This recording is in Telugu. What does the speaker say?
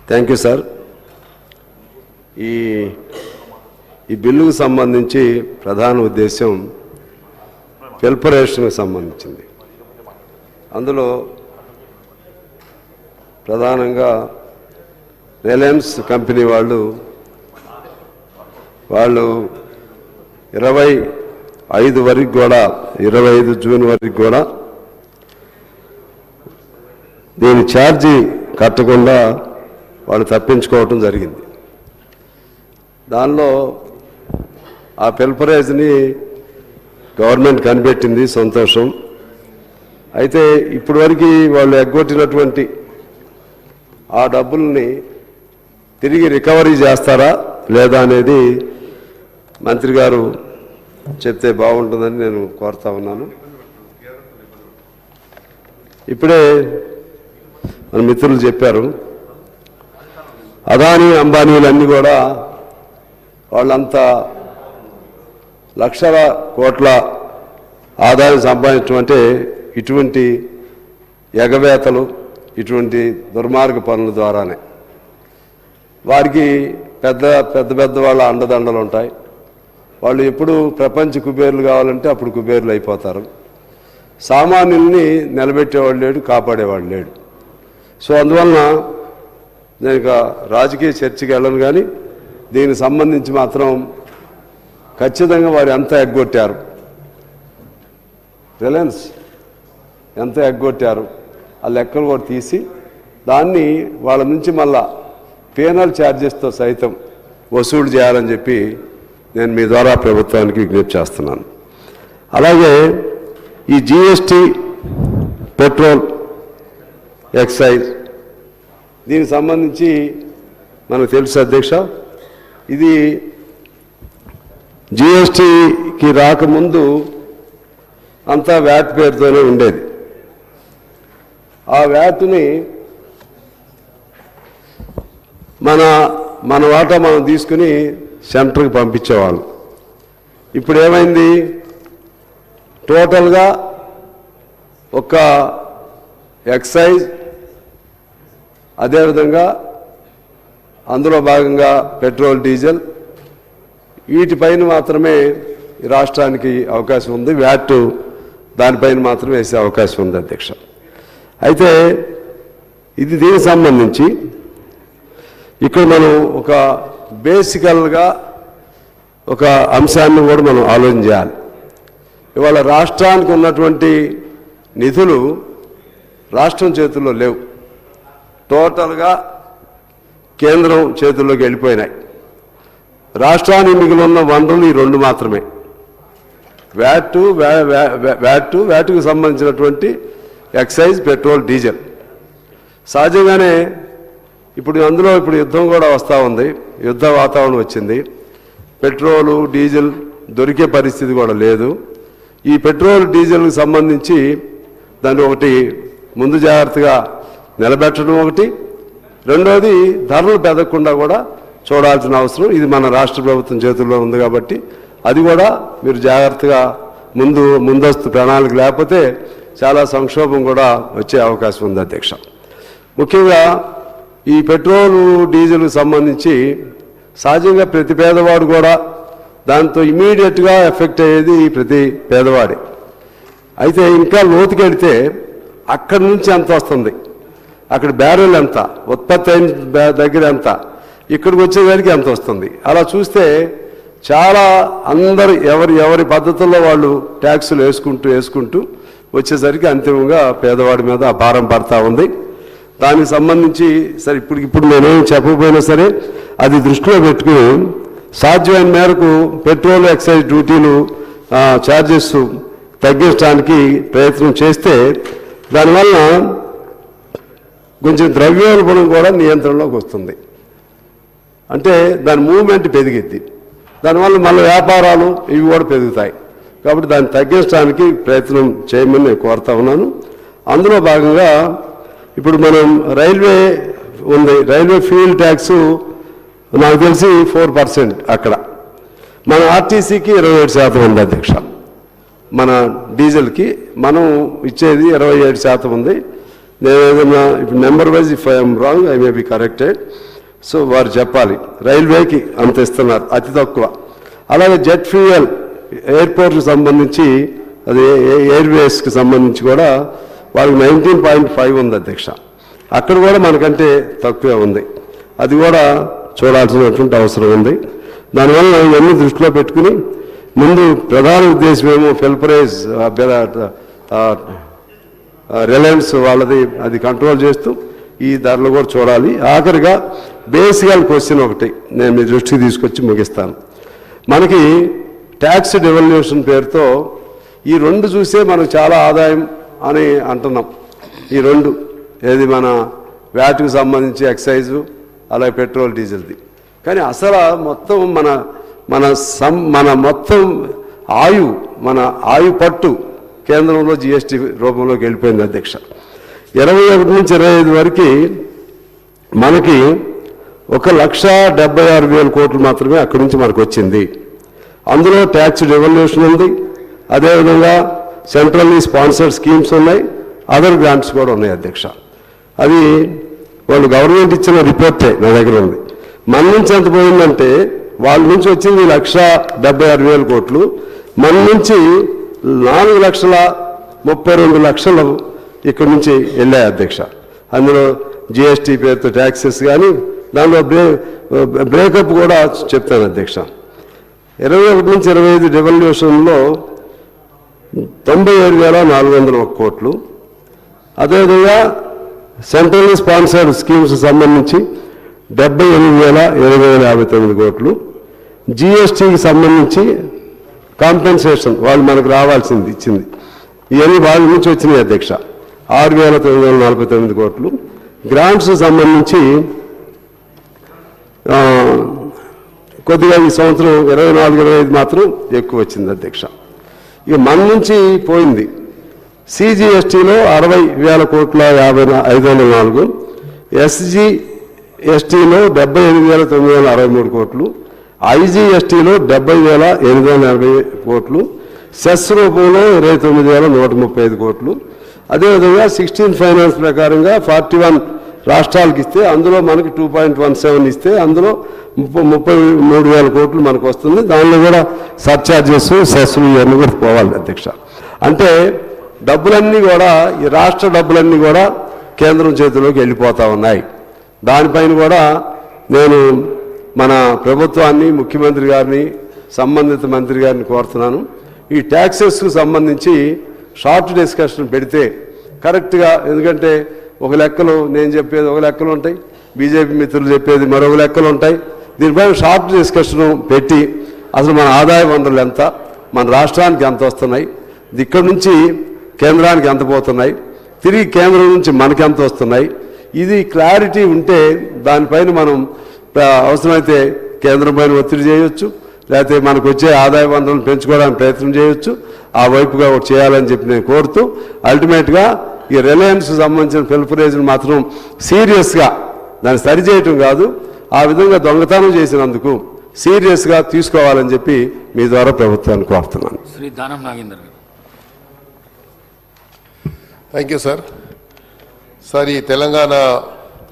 Thank you sir. ఈ బిల్లుకు సంబంధించి ప్రధాన ఉద్దేశం పెల్పరేషన్కి సంబంధించింది. అందులో ప్రధానంగా రిలయన్స్ కంపెనీ వాళ్ళు 25 వరకు కూడా 25 జూన్ వరకు కూడా దీని ఛార్జీ కట్టకుండా వాళ్ళు తప్పించుకోవటం జరిగింది. దానిలో ఆ పెల్పరేజ్ని గవర్నమెంట్ కనిపెట్టింది, సంతోషం. అయితే ఇప్పటి వరకు వాళ్ళు ఎగ్గొట్టినటువంటి ఆ డబ్బుల్ని తిరిగి రికవరీ చేస్తారా లేదా అనేది మంత్రి గారు చెప్తే బాగుంటుందని నేను కోరుతా ఉన్నాను. ఇప్పుడే మన మిత్రులు చెప్పారు, అదానీ అంబానీలన్నీ కూడా వాళ్ళంతా లక్షల కోట్ల ఆదాయం సంపాదించడం అంటే ఇటువంటి ఎగవేతలు, ఇటువంటి దుర్మార్గ పనుల ద్వారానే. వారికి పెద్ద పెద్ద పెద్ద వాళ్ళ అండదండలు ఉంటాయి. వాళ్ళు ఎప్పుడు ప్రపంచ కుబేర్లు కావాలంటే అప్పుడు కుబేర్లు అయిపోతారు. సామాన్యుల్ని నిలబెట్టేవాడు లేడు, కాపాడేవాడు లేడు. సో అందువలన నేను ఇక రాజకీయ చర్చకి వెళ్ళను, కానీ దీనికి సంబంధించి మాత్రం ఖచ్చితంగా వారు ఎంత ఎగ్గొట్టారు, రిలయన్స్ ఎంత ఎగ్గొట్టారు ఆ లెక్కలు కూడా తీసి దాన్ని వాళ్ళ నుంచి మళ్ళా పేనల్ ఛార్జెస్తో సైతం వసూలు చేయాలని చెప్పి నేను మీ ద్వారా ప్రభుత్వానికి విజ్ఞప్తి చేస్తున్నాను. అలాగే ఈ జిఎస్టీ, పెట్రోల్, ఎక్సైజ్ దీనికి సంబంధించి మనకు తెలుసు అధ్యక్ష, ఇది జిఎస్టీకి రాకముందు అంతా వ్యాట్ పేరుతోనే ఉండేది. ఆ వ్యాట్ని మన వాటా మనం తీసుకుని సెంటర్కి పంపించేవాళ్ళు. ఇప్పుడు ఏమైంది, టోటల్గా ఒక ఎక్సైజ్, అదేవిధంగా అందులో భాగంగా పెట్రోల్, డీజిల్ వీటిపైన మాత్రమే రాష్ట్రానికి అవకాశం ఉంది. వ్యాట్ దానిపైన మాత్రమే వేసే అవకాశం ఉంది అధ్యక్ష. అయితే ఇది దీనికి సంబంధించి ఇక్కడ మనం ఒక బేసికల్గా ఒక అంశాన్ని కూడా మనం ఆలోచన చేయాలి. ఇవాళ రాష్ట్రానికి ఉన్నటువంటి నిధులు రాష్ట్రం చేతుల్లో లేవు, టోటల్గా కేంద్రం చేతుల్లోకి వెళ్ళిపోయినాయి. రాష్ట్రానికి మిగిలిన వనరులు ఈ రెండు మాత్రమే, వ్యాట్కు సంబంధించినటువంటి ఎక్సైజ్, పెట్రోల్, డీజిల్. సహజంగానే ఇప్పుడు అందులో యుద్ధం కూడా వస్తూ ఉంది, యుద్ధ వాతావరణం వచ్చింది. పెట్రోలు, డీజిల్ దొరికే పరిస్థితి కూడా లేదు. ఈ పెట్రోల్, డీజిల్కి సంబంధించి దాన్ని ఒకటి ముందు జాగ్రత్తగా నిలబెట్టడం ఒకటి, రెండోది ధరలు పెరగకుండా కూడా చూడాల్సిన అవసరం. ఇది మన రాష్ట్ర ప్రభుత్వం చేతుల్లో ఉంది కాబట్టి అది కూడా మీరు జాగ్రత్తగా ముందస్తు ప్రణాళిక లేకపోతే చాలా సంక్షోభం కూడా వచ్చే అవకాశం ఉంది అధ్యక్ష. ముఖ్యంగా ఈ పెట్రోలు, డీజిల్కి సంబంధించి సహజంగా ప్రతి పేదవాడు కూడా దాంతో ఇమీడియట్గా ఎఫెక్ట్ అయ్యేది ప్రతి పేదవాడి. అయితే ఇంకా లోతుకెడితే అక్కడి నుంచి ఎంత వస్తుంది, అక్కడ బ్యారెల్ ఎంత, ఉత్పత్తి అయిన దగ్గర ఎంత, ఇక్కడికి వచ్చేసరికి ఎంత వస్తుంది. అలా చూస్తే చాలా అందరు ఎవరి పద్ధతుల్లో వాళ్ళు ట్యాక్సులు వేసుకుంటూ వచ్చేసరికి అంతిమంగా పేదవాడి మీద ఆ భారం పడతా ఉంది. దానికి సంబంధించి సరే ఇప్పుడు నేనేం చెప్పకపోయినా సరే అది దృష్టిలో పెట్టుకుని సాధ్యమైన మేరకు పెట్రోల్, ఎక్సైజ్ డ్యూటీలు, ఛార్జెస్ తగ్గించడానికి ప్రయత్నం చేస్తే దానివల్ల కొంచెం ద్రవ్యోల్బణం కూడా నియంత్రణలోకి వస్తుంది. అంటే దాని మూవ్మెంట్ పెరిగిద్ది, దానివల్ల మళ్ళీ వ్యాపారాలు ఇవి కూడా పెరుగుతాయి. కాబట్టి దాన్ని తగ్గించడానికి ప్రయత్నం చేయమని నేను కోరుతా ఉన్నాను. అందులో భాగంగా ఇప్పుడు మనం రైల్వే ఉంది, రైల్వే ఫ్యూయల్ ట్యాక్స్ నాకు తెలిసి 4% అక్కడ. మన ఆర్టీసీకి 27% ఉంది అధ్యక్ష. మన డీజిల్కి మనం ఇచ్చేది 27% ఉంది. నేను ఏదన్నా ఇప్పుడు number wise if I'm wrong I may be corrected. So వారు చెప్పాలి. రైల్వేకి అంత ఇస్తున్నారు, అతి తక్కువ. అలాగే జెట్ ఫ్యూయల్ ఎయిర్పోర్ట్కి సంబంధించి, అది ఎయిర్వేస్కి సంబంధించి కూడా వాళ్ళకి 19.5 ఉంది అధ్యక్ష. అక్కడ కూడా మనకంటే తక్కువే ఉంది. అది కూడా చూడాల్సినటువంటి అవసరం ఉంది. దానివల్ల ఇవన్నీ దృష్టిలో పెట్టుకుని ముందు ప్రధాన ఉద్దేశం ఏమో ఫిల్పరేజ్ రిలయన్స్ వాళ్ళది అది కంట్రోల్ చేస్తూ ఈ ధరలు కూడా చూడాలి. ఆఖరిగా బేసికల్ క్వశ్చన్ ఒకటి నేను మీ దృష్టికి తీసుకొచ్చి ముగిస్తాను. మనకి ట్యాక్స్ డెవల్యూషన్ పేరుతో ఈ రెండు చూసే మనకు చాలా ఆదాయం అని అంటున్నాం. ఈ రెండు ఏది మన వ్యాట్కి సంబంధించి ఎక్సైజు, అలాగే పెట్రోల్ డీజిల్ది. కానీ అసలు మొత్తం మన మొత్తం మన ఆయు పట్టు కేంద్రంలో జిఎస్టీ రూపంలోకి వెళ్ళిపోయింది అధ్యక్ష. 21 నుంచి 25 వరకు మనకి 1,76,000 కోట్లు మాత్రమే అక్కడి నుంచి మనకు వచ్చింది. అందులో ట్యాక్స్ డెవల్యూషన్ ఉంది, అదేవిధంగా సెంట్రల్లీ స్పాన్సర్డ్ స్కీమ్స్ ఉన్నాయి, అదర్ గ్రాంట్స్ కూడా ఉన్నాయి అధ్యక్ష. అది వాళ్ళు గవర్నమెంట్ ఇచ్చిన రిపోర్టే నా దగ్గర ఉంది. మన నుంచి ఎంత పోయిందంటే వాళ్ళ నుంచి వచ్చింది 1,76,000 కోట్లు, మన నుంచి 4,32,00,000 ఇక్కడి నుంచి వెళ్ళాయి అధ్యక్ష. అందులో జిఎస్టీ పేరుతో ట్యాక్సెస్ కానీ దానిలో బ్రేకప్ కూడా చెప్తాను అధ్యక్ష. 21 నుంచి 25 డెవల్యూషన్లో 97,401 కోట్లు, అదేవిధంగా సెంట్రల్ స్పాన్సర్డ్ స్కీమ్స్ సంబంధించి 78,859 కోట్లు, జిఎస్టీకి సంబంధించి కాంపెన్సేషన్ వాళ్ళు మనకు రావాల్సింది ఇచ్చింది, ఇవన్నీ వాళ్ళ నుంచి వచ్చినాయి అధ్యక్ష. 6,949 కోట్లు. గ్రాంట్స్ సంబంధించి కొద్దిగా ఈ సంవత్సరం 24-25 మాత్రం ఎక్కువ వచ్చింది అధ్యక్ష. ఇక మన నుంచి పోయింది సిజిఎస్టీలో 60,000 కోట్ల 504, ఎస్జిఎస్టీలో 78,963 కోట్లు, ఐజిఎస్టీలో 70,880 కోట్లు, సెస్ రూపంలో 29,135 కోట్లు. అదేవిధంగా 16 ఫైనాన్స్ ప్రకారంగా 41 రాష్ట్రాలకు ఇస్తే అందులో మనకి 2.17 ఇస్తే అందులో 33,000 కోట్లు మనకు వస్తుంది. దానిలో కూడా సర్ఛార్జెస్, సెస్లు ఇవన్నీ కూడా పోవాలి అధ్యక్ష. అంటే డబ్బులన్నీ కూడా ఈ రాష్ట్ర డబ్బులన్నీ కూడా కేంద్రం చేతిలోకి వెళ్ళిపోతూ ఉన్నాయి. దానిపైన కూడా నేను మన ప్రభుత్వాన్ని, ముఖ్యమంత్రి గారిని, సంబంధిత మంత్రి గారిని కోరుతున్నాను. ఈ ట్యాక్సెస్కు సంబంధించి షార్ట్ డిస్కషన్ పెడితే కరెక్ట్గా, ఎందుకంటే ఒక లెక్కలు నేను చెప్పేది ఒక లెక్కలు ఉంటాయి, బీజేపీ మిత్రులు చెప్పేది మరొక లెక్కలు ఉంటాయి. దీనిపైన షార్ట్ డిస్కషన్ పెట్టి అసలు మన ఆదాయ వనరులు ఎంత, మన రాష్ట్రానికి ఎంత వస్తున్నాయి, ఇక్కడి నుంచి కేంద్రానికి ఎంత పోతున్నాయి, తిరిగి కేంద్రం నుంచి మనకి ఎంత వస్తున్నాయి, ఇది క్లారిటీ ఉంటే దానిపైన మనం అవసరమైతే కేంద్రం పైన ఒత్తిడి చేయొచ్చు, లేకపోతే మనకు వచ్చే ఆదాయ వనరులను పెంచుకోవడానికి ప్రయత్నం చేయొచ్చు. ఆ వైపుగా ఒకటి చేయాలని చెప్పి నేను కోరుతూ, అల్టిమేట్గా ఈ రిలయన్స్ సంబంధించిన ఫిల్పరేజ్ని మాత్రం సీరియస్గా దాన్ని సరిచేయటం కాదు, ఆ విధంగా దొంగతనం చేసినందుకు సీరియస్గా తీసుకోవాలని చెప్పి మీ ద్వారా ప్రభుత్వాన్ని కోరుతున్నాను. శ్రీ దానం నాగేందర్ గారు. Thank you sir. సార్, ఈ తెలంగాణ